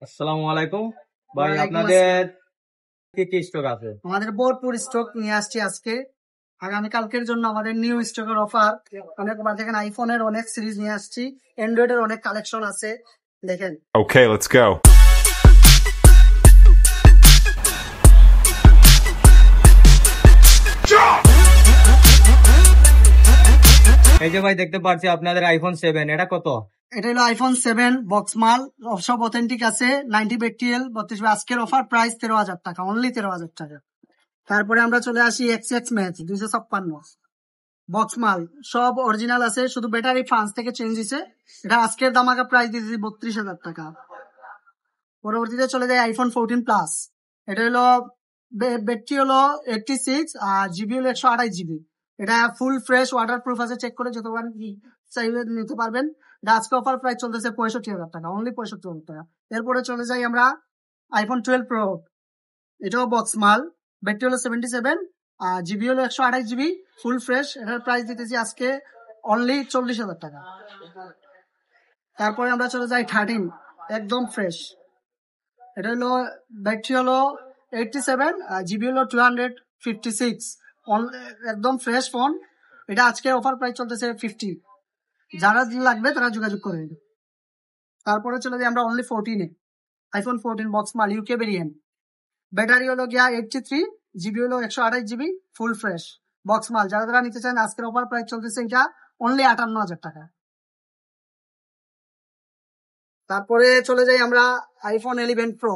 আসসালামু আলাইকুম ভাই, ওয়ালাইকুম আপনাদের আসসালাম। কি কি স্টক আছে? আমাদের ভরপুর স্টক নিয়ে আসছি আজকে। আগামীকালকের জন্য আমাদের নিউ স্টকের অফার অনেক। দেখেন, আইফোনের অনেক সিরিজ নিয়ে আসছি, অ্যান্ড্রয়েডের অনেক কালেকশন আছে। দেখেন, Okay, let's go. এই যে ভাই দেখতে পাচ্ছি আপনাদের আইফোন 7, এটা কত? এটা হলো আইফোন 7 বক্স মাল, সব অথেন্টিক আছে। 90 ব্যাকটিএল 32। আজকের অফার প্রাইস 13,000 টাকা, অনলি 13,000 টাকা। তারপরে আমরা চলে আসি এক্স ম্যাচ 256 বক্স মাল, সব অরিজিনাল আছে, শুধু ব্যাটারি ফ্রান্স থেকে চেঞ্জ হয়েছে। এটা আজকের দামাকা প্রাইস দিয়েছি 32,000 টাকা। পরবর্তীতে চলে যায় আইফোন 14 প্লাস। এটা হলো ব্যাটারি হলো 86 আর জিবি হলো 128 জিবি। এটা ফুল ফ্রেশ ওয়াটার প্রুফ আছে, চেক করে যতবার চাইলে নিতে পারবেন। এটা আজকে অফার প্রাইস চলতেছে 65,000 টাকা, অনলি 65,000 টাকা। এরপরে চলে যাই আমরা আইফোন 12 প্রো। এটাও বক্স মাল, ব্যাটারি হলো 77 আর জিবি হলো 128 জিবি, ফুল ফ্রেশ। এটার প্রাইস দিতেছি আজকে অনলি 40,000 টাকা। তারপরে আমরা চলে যাই 13, একদম ফ্রেশ। এটা হলো ব্যাটারি হলো 87 আর জিবি হলো 256, একদম ফ্রেশ ফোন। এটা আজকে অফার প্রাইস চলতেছে 50। যারা লাগবে তারা যোগাযোগ করে। তারপরে চলে যাই আমরা অনলি 14-এ, আইফোন 14 বক্স মাল, ইউকে ভেরিয়েন্ট। ব্যাটারি হলো গিয়া 83, জিবি হলো 128 জিবি, ফুল ফ্রেশ বক্স মাল। যারা যারা নিতে চান আজকের অফার প্রাইস চলতেছে এটা অনলি 58,000 টাকা। তারপরে চলে যাই আমরা আইফোন 11 প্রো।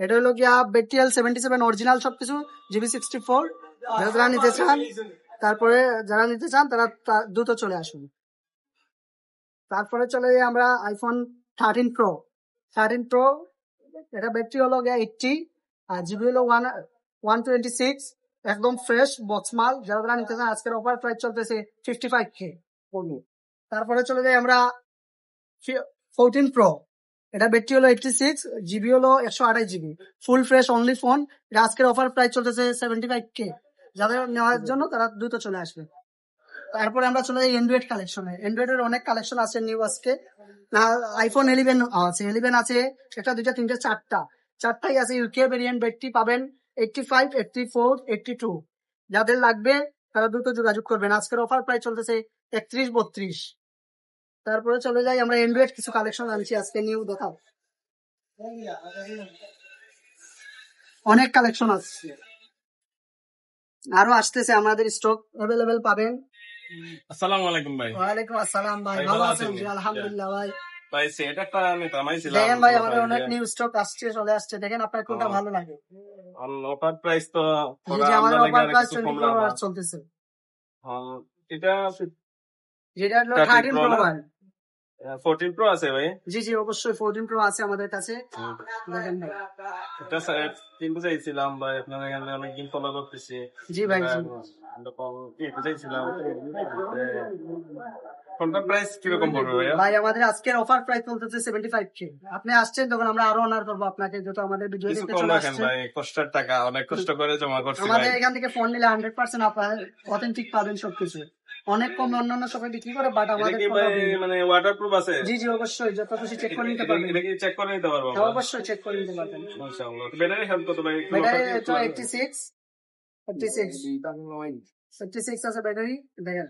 এটা হলো গিয়া ব্যাটারি 77 অরিজিনাল সবকিছু, জিবি 64। যারা নিতে চান তারা দ্রুত চলে আসুন। তারপরে চলে যাই আমরা আইফোন 13 প্রো। 13 প্রো, এটা ব্যাটারি হলো গিয়া 80 আর জিবি হলো 126, একদম ফ্রেশ বক্স মাল। যারা নিতে চান আজকের অফার প্রাইস চলতেছে 55K। তারপরে চলে যাই আমরা 14 প্রো। এটা ব্যাটারি হলো 86, জিবি হলো 128 GB, full fresh only phone. এটা আজকের অফার প্রাইস চলতেছে 75K। যাদের নেওয়ার জন্য তারা দ্রুত চলে আসবে। তারপরে আমরা চলে যাই অ্যান্ড্রয়েড কালেকশনে। অ্যান্ড্রয়েডের অনেক কালেকশন আছে নিউ আজকে। আইফোন 11 আছে, 11 আছে একটা, দুইটা, তিনটা, চারটাই আছে। ইউকে ভেরিয়েন্ট ব্যাটারি পাবেন 85, 84, 82। যাদের লাগবে তারা দ্রুত যোগাযোগ করবেন। আজকের অফার প্রাইস চলতেছে 31, 32। তারপরে চলে যাই আমরা অ্যান্ড্রয়েড কিছু কালেকশন আনছি আজকে নিউ, দেখাও। অনেক কালেকশন আসছে, আরো আসতেছে, আমাদের স্টক অ্যাভেলেবেল পাবেন। আসসালামু আলাইকুম ভাই। ওয়ালাইকুম আসসালাম ভাই, ভাই, ভালো ভালো আছেন? আছেন? জি আলহামদুলিল্লাহ ভাই। ভাই সেট একটা আমি কামাইছিলাম দেখেন ভাই, আমাদের অনেক নিউ স্টক আসছে, চলে আসছে। দেখেন আপনার কোনটা ভালো লাগে। অফার প্রাইস তো জি জি, আমাদের অফার প্রাইস 24 চলতেছে। এটা যেটা হলো 13 13 Pro প্রো না? ভাই। 14 প্রো আছে ভাই। জি জি, অবশ্যই 14 প্রো আছে আমাদের কাছে। দেখেন ভাই, এটা স্যার কিনতে চাইছিলাম ভাই, আপনার এখানে অনেকদিন ফলো করতেছি। জি ভাই জি। এরকম কিনতে চাইছিলাম। কোনটা প্রাইস কিরকম পড়বে ভাইয়া? ভাই আমাদের আজকের অফার প্রাইস চলতেছে 75K। আপনি আসছেন তখন আমরা আরো অনার করবো আপনাকে, যত আমাদের ভিডিও কিছু দেখতে কম চলে রাখেন আসছে। ভাই, কষ্টের টাকা অনেক কষ্ট করে জমা করছি ভাই। আমাদের এখান থেকে ফোন নিলে 100% আপনার অথেন্টিক পাবেন সবকিছু। অনেক কম অন্যান্য সবাই বিক্রি করে, বাট এটা আমাদের কি কোনো ভাই মানে ওয়াটারপ্রুফ আছে? জি জি অবশ্যই, যত খুশি চেক করে নিতে পারবেন। এটা কি চেক করে নিতে পারবো হ্যাঁ, আমরা? অবশ্যই চেক করে নিতে পারবেন। মাশাআল্লাহ। ব্যাটারি হেলথ কত ভাই? ব্যাটারি তো 86, 36 আছে ব্যাটারি। দেখেন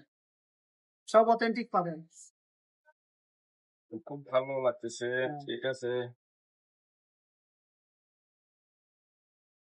সব অথেন্টিক পাবেন। খুব ভালো লাগতেছে, ঠিক আছে।